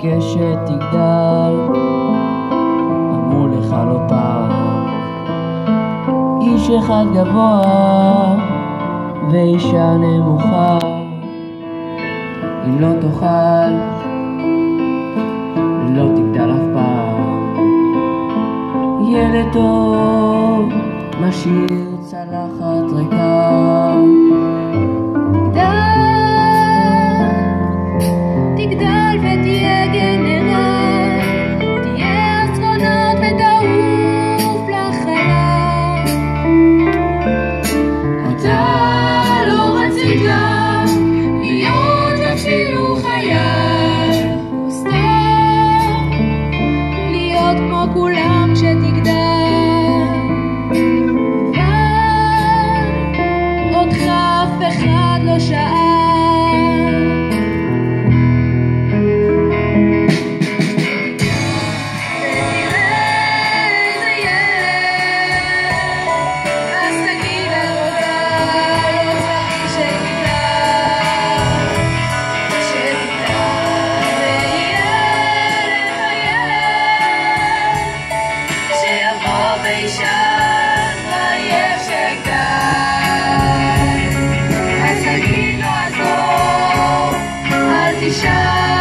חכה שתגדל, אמרו לך לא פעם, איש אחד גבוה ואישה נמוכה. אם לא תאכל, לא תגדל אף פעם. ילד טוב משאיר צלחת ריקה. תגדל ותהיה גנרל, תהיה אסטרונאוט ותעוף לחלל. אתה לא רצית להיות אפילו חייל, סתם להיות כמו כולם כשתגדל. אבל אותך אף אחד לא שאל. Shine.